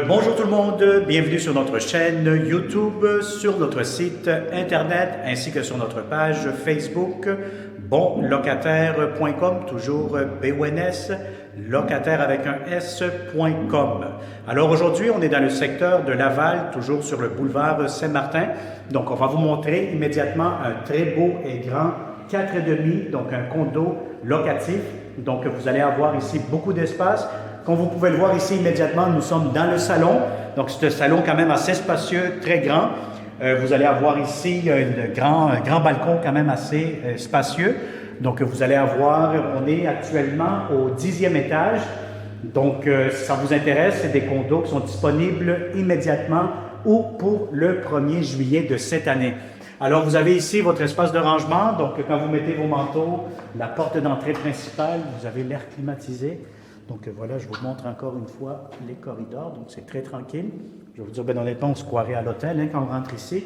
Bonjour tout le monde, bienvenue sur notre chaîne YouTube, sur notre site Internet ainsi que sur notre page Facebook bonlocataire.com, toujours BONS, locataire avec un S.com. Alors aujourd'hui, on est dans le secteur de Laval, toujours sur le boulevard Saint-Martin. Donc on va vous montrer immédiatement un très beau et grand 4,5, donc un condo locatif. Donc vous allez avoir ici beaucoup d'espace. Comme vous pouvez le voir ici immédiatement, nous sommes dans le salon. Donc, c'est un salon quand même assez spacieux, très grand. Vous allez avoir ici un grand balcon quand même assez spacieux. Donc, vous allez avoir, on est actuellement au 10e étage. Donc, si ça vous intéresse, c'est des condos qui sont disponibles immédiatement ou pour le 1er juillet de cette année. Alors, vous avez ici votre espace de rangement. Donc, quand vous mettez vos manteaux, la porte d'entrée principale, vous avez l'air climatisé. Donc voilà, je vous montre encore une fois les corridors, donc c'est très tranquille. Je vais vous dire, bien honnêtement, on se croirait à l'hôtel quand on rentre ici.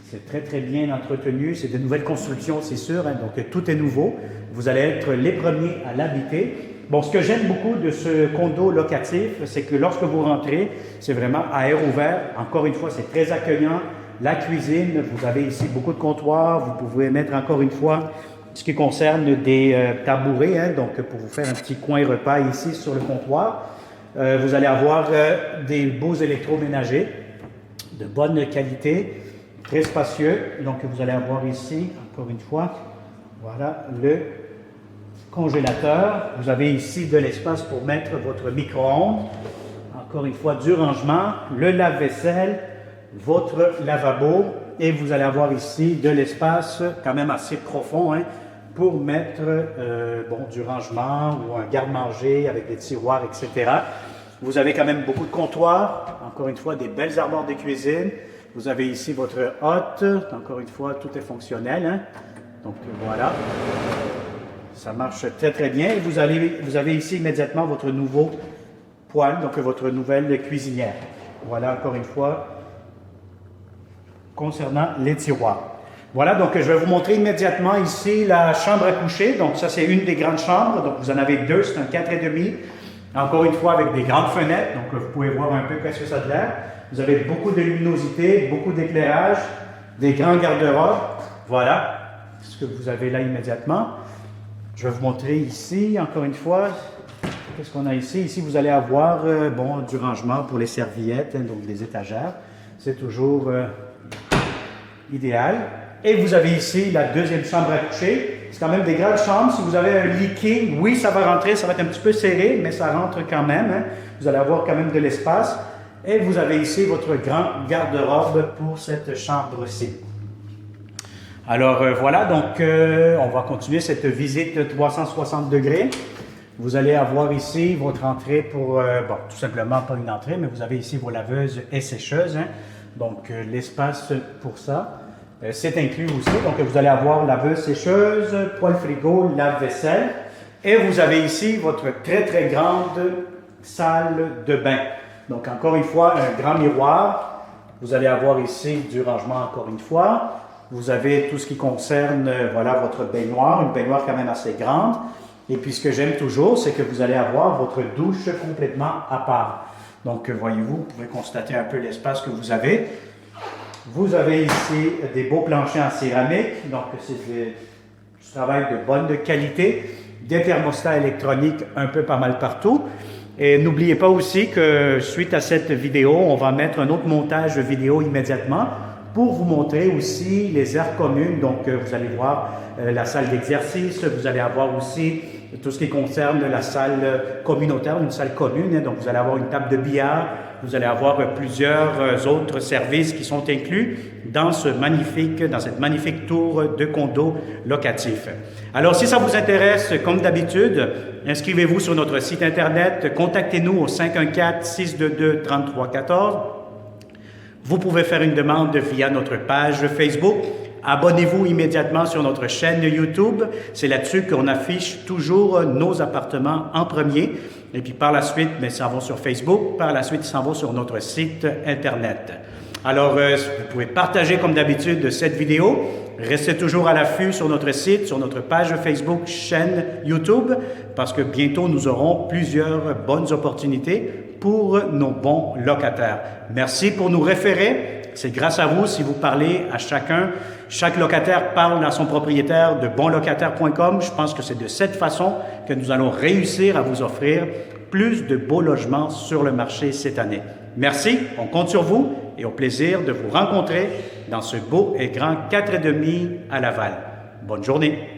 C'est très très bien entretenu, c'est de nouvelles constructions, c'est sûr, donc tout est nouveau. Vous allez être les premiers à l'habiter. Bon, ce que j'aime beaucoup de ce condo locatif, c'est que lorsque vous rentrez, c'est vraiment à air ouvert. Encore une fois, c'est très accueillant. La cuisine, vous avez ici beaucoup de comptoirs, vous pouvez mettre encore une fois ce qui concerne des tabourets, donc pour vous faire un petit coin repas ici sur le comptoir. Vous allez avoir des beaux électroménagers de bonne qualité, très spacieux. Donc vous allez avoir ici, encore une fois, voilà le congélateur. Vous avez ici de l'espace pour mettre votre micro-ondes. Encore une fois, du rangement, le lave-vaisselle, votre lavabo. Et vous allez avoir ici de l'espace quand même assez profond, pour mettre du rangement ou un garde-manger avec des tiroirs, etc. Vous avez quand même beaucoup de comptoirs, encore une fois, des belles armoires de cuisine. Vous avez ici votre hotte, encore une fois, tout est fonctionnel. Donc voilà, ça marche très très bien. Et vous avez ici immédiatement votre nouveau poêle, donc votre nouvelle cuisinière. Voilà, encore une fois, concernant les tiroirs. Voilà, donc je vais vous montrer immédiatement ici la chambre à coucher. Donc ça, c'est une des grandes chambres. Donc vous en avez deux, c'est un 4,5. Encore une fois, avec des grandes fenêtres. Donc vous pouvez voir un peu qu'est-ce que ça a l'air. Vous avez beaucoup de luminosité, beaucoup d'éclairage, des grands garde-robes. Voilà ce que vous avez là immédiatement. Je vais vous montrer ici, encore une fois, qu'est-ce qu'on a ici. Ici, vous allez avoir du rangement pour les serviettes, donc des étagères. C'est toujours idéal. Et vous avez ici la deuxième chambre à coucher. C'est quand même des grandes chambres. Si vous avez un lit king, oui, ça va rentrer, ça va être un petit peu serré, mais ça rentre quand même. Vous allez avoir quand même de l'espace. Et vous avez ici votre grand garde-robe pour cette chambre-ci. Alors voilà, donc on va continuer cette visite 360 degrés. Vous allez avoir ici votre entrée pour, tout simplement pas une entrée, mais vous avez ici vos laveuses et sécheuses. Donc l'espace pour ça. C'est inclus aussi. Donc, vous allez avoir laveuse sécheuse, poêle frigo, lave-vaisselle. Et vous avez ici votre très, très grande salle de bain. Donc, encore une fois, un grand miroir. Vous allez avoir ici du rangement, encore une fois. Vous avez tout ce qui concerne, votre baignoire, une baignoire quand même assez grande. Et puis, ce que j'aime toujours, c'est que vous allez avoir votre douche complètement à part. Donc, voyez-vous, vous pouvez constater un peu l'espace que vous avez. Vous avez ici des beaux planchers en céramique, donc c'est du travail de bonne qualité, des thermostats électroniques un peu pas mal partout. Et n'oubliez pas aussi que suite à cette vidéo, on va mettre un autre montage vidéo immédiatement pour vous montrer aussi les aires communes. Donc vous allez voir la salle d'exercice, vous allez avoir aussi tout ce qui concerne la salle communautaire, une salle commune. Donc vous allez avoir une table de billard. Vous allez avoir plusieurs autres services qui sont inclus dans cette magnifique tour de condo locatif. Alors, si ça vous intéresse, comme d'habitude, inscrivez-vous sur notre site Internet, contactez-nous au 514-622-3314. Vous pouvez faire une demande via notre page Facebook. Abonnez-vous immédiatement sur notre chaîne YouTube. C'est là-dessus qu'on affiche toujours nos appartements en premier. Et puis par la suite, ils s'en vont sur Facebook. Par la suite, ils s'en vont sur notre site Internet. Alors, vous pouvez partager comme d'habitude cette vidéo. Restez toujours à l'affût sur notre site, sur notre page Facebook, chaîne YouTube, parce que bientôt nous aurons plusieurs bonnes opportunités pour nos bons locataires. Merci pour nous référer. C'est grâce à vous si vous parlez à chacun. Chaque locataire parle à son propriétaire de bonlocataire.com. Je pense que c'est de cette façon que nous allons réussir à vous offrir plus de beaux logements sur le marché cette année. Merci, on compte sur vous et au plaisir de vous rencontrer dans ce beau et grand 4,5 à Laval. Bonne journée.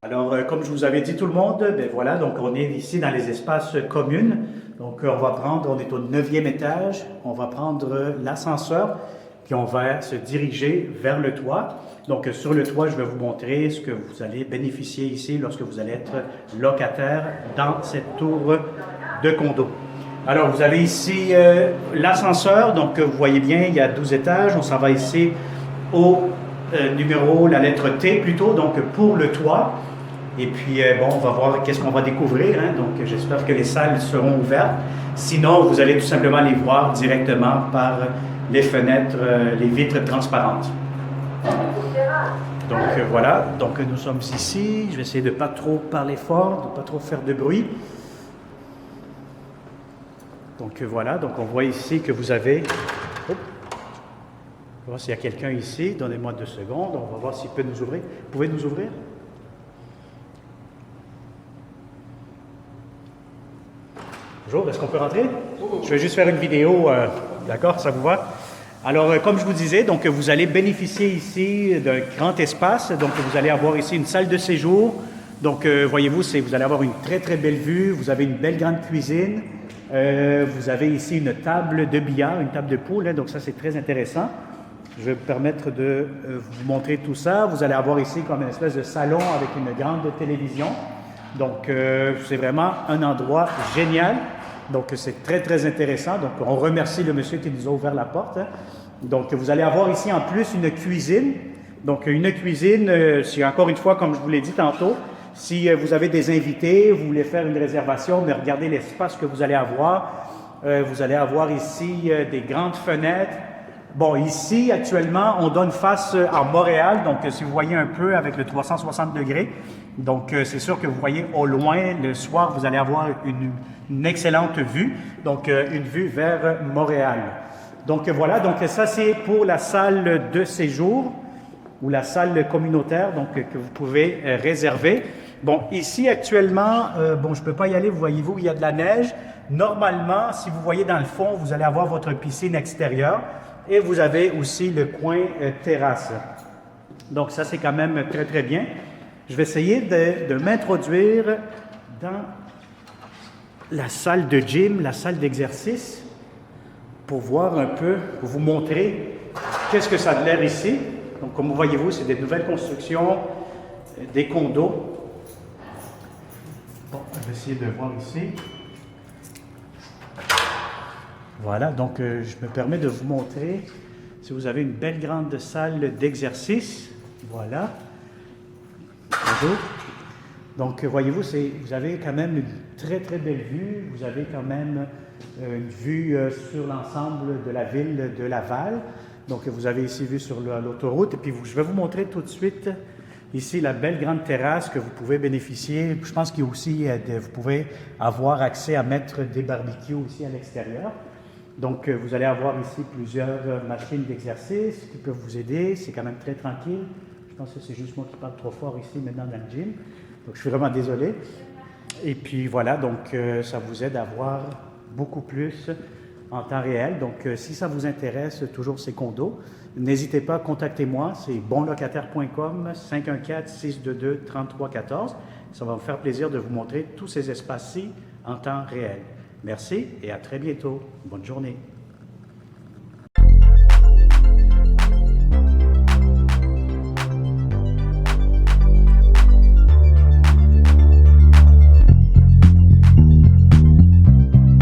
Alors, comme je vous avais dit tout le monde, ben voilà, donc on est ici dans les espaces communs. Donc, on est au 9e étage, on va prendre l'ascenseur, puis on va se diriger vers le toit. Donc, sur le toit, je vais vous montrer ce que vous allez bénéficier ici lorsque vous allez être locataire dans cette tour de condo. Alors, vous avez ici l'ascenseur, donc vous voyez bien, il y a 12 étages. On s'en va ici au numéro, la lettre T plutôt, donc pour le toit. Et puis, bon, on va voir qu'est-ce qu'on va découvrir. Hein? Donc, j'espère que les salles seront ouvertes. Sinon, vous allez tout simplement les voir directement par les fenêtres, les vitres transparentes. Donc, voilà. Donc, nous sommes ici. Je vais essayer de ne pas trop parler fort, de ne pas trop faire de bruit. Donc, voilà. Donc, on voit ici que vous avez... Oh. On va voir s'il y a quelqu'un ici. Donnez-moi 2 secondes. On va voir s'il peut nous ouvrir. Vous pouvez nous ouvrir? Bonjour, est-ce qu'on peut rentrer? Je vais juste faire une vidéo, d'accord, ça vous va? Alors, comme je vous disais, donc vous allez bénéficier ici d'un grand espace. Donc, vous allez avoir ici une salle de séjour. Donc, voyez-vous, vous allez avoir une très, très belle vue. Vous avez une belle grande cuisine. Vous avez ici une table de billard, une table de poule. Hein, donc, ça, c'est très intéressant. Je vais me permettre de vous montrer tout ça. Vous allez avoir ici comme une espèce de salon avec une grande télévision. Donc, c'est vraiment un endroit génial. Donc, c'est très, très intéressant. Donc, on remercie le monsieur qui nous a ouvert la porte. Hein. Donc, vous allez avoir ici en plus une cuisine. Donc, une cuisine, si encore une fois, comme je vous l'ai dit tantôt, si vous avez des invités, vous voulez faire une réservation, mais regardez l'espace que vous allez avoir. Vous allez avoir ici des grandes fenêtres. Bon, ici, actuellement, on donne face à Montréal. Donc, si vous voyez un peu avec le 360 degrés, donc c'est sûr que vous voyez au loin, le soir, vous allez avoir une excellente vue. Donc, une vue vers Montréal. Donc, voilà. Donc, ça, c'est pour la salle de séjour ou la salle communautaire, donc que vous pouvez réserver. Bon, ici, actuellement, bon, je ne peux pas y aller. Voyez-vous, il y a de la neige. Normalement, si vous voyez dans le fond, vous allez avoir votre piscine extérieure. Et vous avez aussi le coin terrasse. Donc, ça, c'est quand même très, très bien. Je vais essayer de m'introduire dans la salle de gym, la salle d'exercice, pour voir un peu, pour vous montrer qu'est-ce que ça a de l'air ici. Donc, comme vous voyez-vous, c'est des nouvelles constructions, des condos. Bon, je vais essayer de voir ici. Voilà, donc je me permets de vous montrer, si vous avez une belle grande salle d'exercice, voilà. Bonjour. Donc, voyez-vous, vous avez quand même une très, très belle vue. Vous avez quand même une vue sur l'ensemble de la ville de Laval. Donc, vous avez ici vue sur l'autoroute. Et puis, je vais vous montrer tout de suite ici la belle grande terrasse que vous pouvez bénéficier. Je pense qu'il y a aussi, vous pouvez avoir accès à mettre des barbecues aussi à l'extérieur. Donc, vous allez avoir ici plusieurs machines d'exercice qui peuvent vous aider. C'est quand même très tranquille. Je pense que c'est juste moi qui parle trop fort ici maintenant dans le gym. Donc, je suis vraiment désolé. Et puis, voilà, donc ça vous aide à voir beaucoup plus en temps réel. Donc, si ça vous intéresse, toujours ces condos, n'hésitez pas, contactez-moi. C'est bonlocataire.com, 514-622-3314. Ça va me faire plaisir de vous montrer tous ces espaces-ci en temps réel. Merci et à très bientôt. Bonne journée.